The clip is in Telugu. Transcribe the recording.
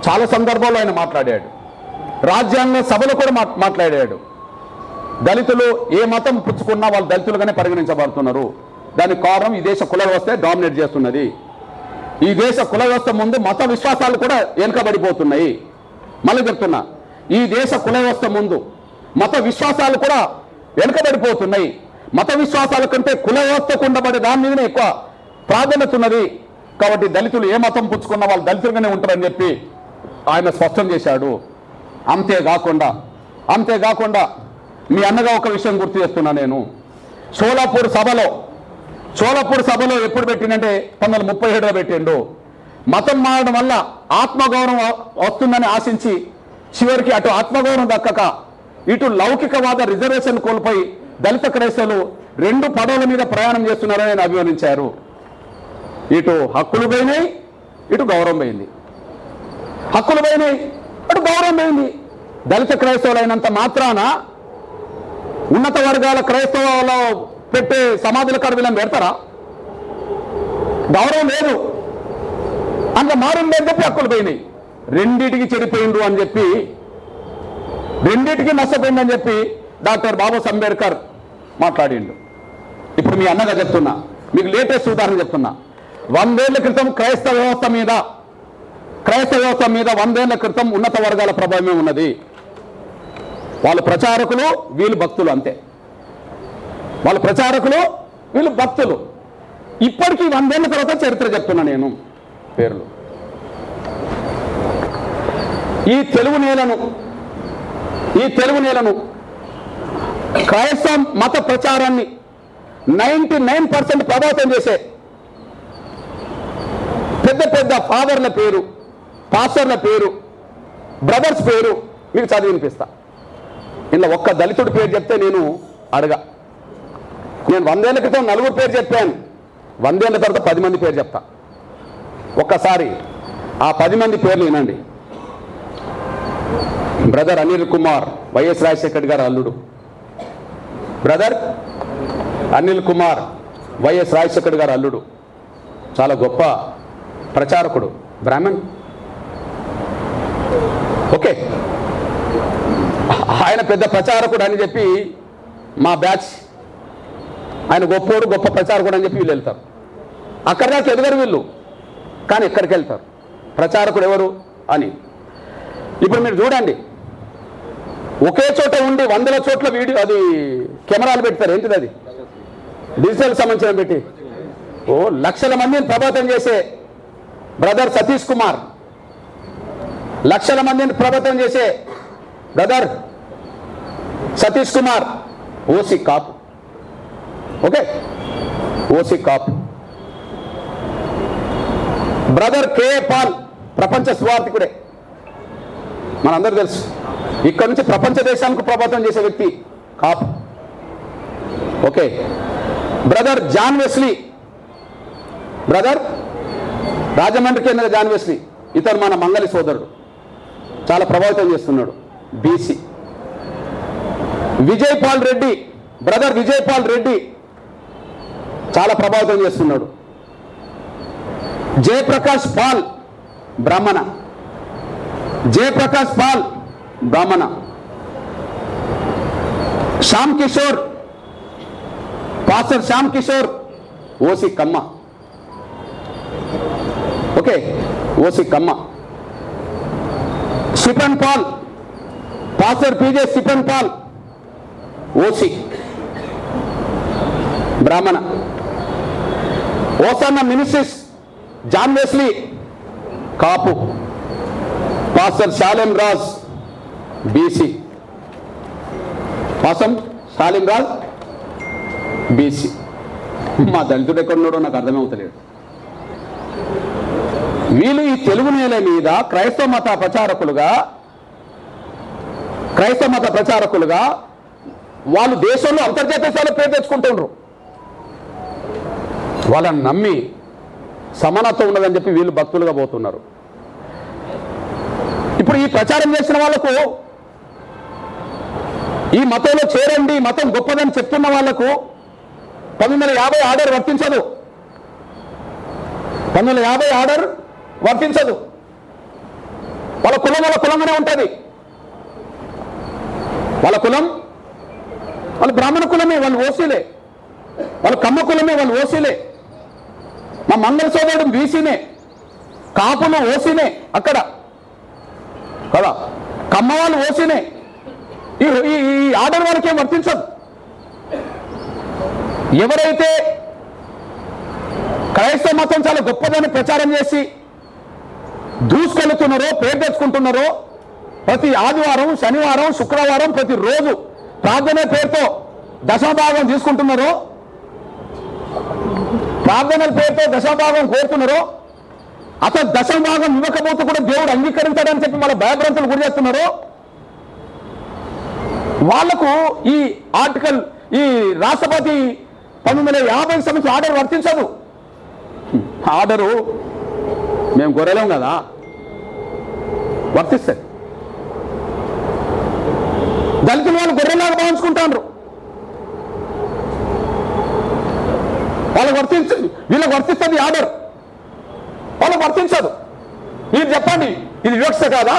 చాలా సందర్భాల్లో ఆయన మాట్లాడాడు. రాజ్యాంగ సభలో కూడా మాట్లాడాడు. దళితులు ఏ మతం పుచ్చుకున్నా వాళ్ళు దళితులుగానే పరిగణించబడుతున్నారు. దానికి కారణం ఈ దేశ కుల వ్యవస్థ డామినేట్ చేస్తున్నది. ఈ దేశ కుల వ్యవస్థ ముందు మత విశ్వాసాలు కూడా వెనుకబడిపోతున్నాయి. మళ్ళీ చెప్తున్నా, ఈ దేశ కుల వ్యవస్థ ముందు మత విశ్వాసాలు కూడా వెనుకబడిపోతున్నాయి. మత విశ్వాసాల కంటే కుల వ్యవస్థకు ఉండబడే దాని మీదనే ఎక్కువ ప్రాధాన్యత ఉన్నది. కాబట్టి దళితులు ఏ మతం పుచ్చుకున్న వాళ్ళు దళితులుగానే ఉంటారని చెప్పి ఆయన స్పష్టం చేశాడు. అంతేకాకుండా మీ అన్నగా ఒక విషయం గుర్తు చేస్తున్నా నేను. షోలాపూర్ సభలో ఎప్పుడు పెట్టిందంటే 1937లో పెట్టిండు. మతం మారడం వల్ల ఆత్మగౌరవం వస్తుందని ఆశించి చివరికి అటు ఆత్మగౌరవం దక్కక ఇటు లౌకికవాద రిజర్వేషన్ కోల్పోయి దళిత క్రైస్తవులు 2 పడవల మీద ప్రయాణం చేస్తున్నారని ఆయన అభివర్ణించారు. ఇటు హక్కులు పోయినాయి, ఇటు గౌరవం పోయింది. హక్కులు పోయినాయి, అటు గౌరవం పోయింది. దళిత క్రైస్తవులు అయినంత మాత్రాన ఉన్నత వర్గాల క్రైస్తవులో పెట్టే సమాధుల కాడ వీళ్ళని పెడతారా? గౌరవం లేదు, అందులో మారిందని చెప్పి హక్కులు పోయినాయి. రెండిటికి చెడిపోయిండు అని చెప్పి, రెండిటికి నష్టపోయిందని చెప్పి డాక్టర్ బాబాసాహెబ్ అంబేద్కర్ మాట్లాడిండు. ఇప్పుడు మీ అన్నగా చెప్తున్నా, మీకు లేటెస్ట్ ఉదాహరణ చెప్తున్నా. 100 ఏళ్ల క్రితం క్రైస్తవ వ్యవస్థ మీద 100 ఏళ్ల క్రితం ఉన్నత వర్గాల ప్రభావమే ఉన్నది. వాళ్ళు ప్రచారకులు, వీళ్ళు భక్తులు, అంతే. వాళ్ళు ప్రచారకులు, వీళ్ళు భక్తులు. ఇప్పటికీ 100 ఏళ్ల తర్వాత చరిత్ర చెప్తున్నా నేను పేర్లు. ఈ తెలుగు నేలను క్రైస్తవ మత ప్రచారాన్ని 99% ప్రభావితం చేసే పెద్ద ఫాదర్ల పేరు, పాస్టర్ల పేరు, బ్రదర్స్ పేరు మీకు చదివి వినిపిస్తా. ఇలా ఒక్క దళితుడి పేరు చెప్తే నేను 100 ఏళ్ల క్రితం 4 పేరు చెప్పాను. 100 ఏళ్ల తర్వాత 10 మంది పేరు చెప్తా. ఒక్కసారి ఆ 10 మంది పేర్లు వినండి. బ్రదర్ అనిల్ కుమార్, వైఎస్ రాజశేఖర్ గారు అల్లుడు. బ్రదర్ అనిల్ కుమార్, వైఎస్ రాజశేఖర్ గారు అల్లుడు. చాలా గొప్ప ప్రచారకుడు, బ్రాహ్మణ్. ఓకే, ఆయన పెద్ద ప్రచారకుడు అని చెప్పి మా బ్యాచ్, ఆయన గొప్ప ప్రచారకుడు అని చెప్పి వీళ్ళు వెళ్తారు. అక్కడ దాకా ఎదగరు వీళ్ళు, కానీ ఎక్కడికి వెళ్తారు? ప్రచారకుడు ఎవరు అని. ఇప్పుడు మీరు చూడండి, ఒకే చోట ఉండి 100ల చోట్ల వీడియో, అది కెమెరాలు పెడతారు. ఏంటిది అది? డిజిటల్ సంబంధించిన పెట్టి లక్షల మందిని ప్రభావితం చేసే బ్రదర్ సతీష్ కుమార్, లక్షల మందిని ప్రభావితం చేసే బ్రదర్ సతీష్ కుమార్ ఓసీ కాపు. ఓకే, ఓసీ కాపు. బ్రదర్ కేఏ పాల్ ప్రపంచ సువార్థికుడే, మనందరూ తెలుసు. ఇక్కడ నుంచి ప్రపంచ దేశానికి ప్రభావితం చేసే వ్యక్తి Kapu. Okay, brother John Wesley, brother రాజమండ్రికి చెందిన జాన్ వెస్లీ, ఇతను మన మంగళి సోదరుడు, చాలా ప్రభావితం చేస్తున్నాడు, BC. Vijay Paul Reddy, brother Vijay Paul Reddy చాలా ప్రభావితం చేస్తున్నాడు. Jayaprakash Paul Brahmana, Jayaprakash Paul Brahmana. Shyam Kishore, pastor Shyam Kishore OC Kamma. Okay, OC Kamma. Stephen Paul, pastor PJ Stephen Paul OC Brahmana. Hosanna ministries John Wesley Kapu. Pastor Shalem Raj BC, Pasam Shalim Raj BC. మా దళితుడు ఎక్కడున్నాడో నాకు అర్థమవుతలేదు. వీళ్ళు ఈ తెలుగు నేల మీద క్రైస్తవ మత ప్రచారకులుగా వాళ్ళు దేశంలో అంతర్జాతీయ స్థాయిలో పేరు తెచ్చుకుంటున్నారు. వాళ్ళని నమ్మి సమానత్వం ఉన్నదని చెప్పి వీళ్ళు భక్తులుగా పోతున్నారు. ఇప్పుడు ఈ ప్రచారం చేసిన వాళ్ళకు, ఈ మతంలో చేరండి, మతం గొప్పదని చెప్తున్న వాళ్లకు 1950 ఆర్డర్ వర్తించదు. 1950 ఆర్డర్ వర్తించదు. వాళ్ళ కులంగానే ఉంటుంది. వాళ్ళ కులం వాళ్ళు బ్రాహ్మణ కులమే, వాళ్ళు ఓసీలే. వాళ్ళు కమ్మ కులమే, వాళ్ళు ఓసీలే. మా మంగళ సోదరుడు బీసీనే, కాపులు ఓసీనే అక్కడ కదా, కమ్మ వాళ్ళు ఓసీనే. ఈ ఆర్డర్ వాళ్ళకి ఏం వర్తించదు. ఎవరైతే క్రైస్తవ మతం చాలా గొప్పదని ప్రచారం చేసి దూసుకెళ్తున్నారో, పేరు తెచ్చుకుంటున్నారో, ప్రతి ఆదివారం, శనివారం, శుక్రవారం ప్రతిరోజు ప్రార్థన పేరుతో దశమభాగం తీసుకుంటున్నారో, ప్రార్థనల పేరుతో దశమభాగం కోరుతున్నారో, అతను దశమభాగం ఇవ్వకపోతే కూడా దేవుడు అంగీకరించాడని చెప్పి వాళ్ళ భయభ్రాంతులు గురి చేస్తున్నారో, వాళ్లకు ఈ ఆర్టికల్, ఈ రాష్ట్రపతి 1950 సంవత్సరం ఆర్డర్ వర్తించదు. ఆర్డరు మేము గొర్రెలేం కదా, వర్తిస్తాయి. దళితులు వాళ్ళు గొర్రెలాగా భావించుకుంటారు. వాళ్ళకి వీళ్ళకి వర్తిస్తుంది ఆర్డర్, వాళ్ళకి వర్తించదు. మీరు చెప్పండి, ఇది వివక్ష కాదా?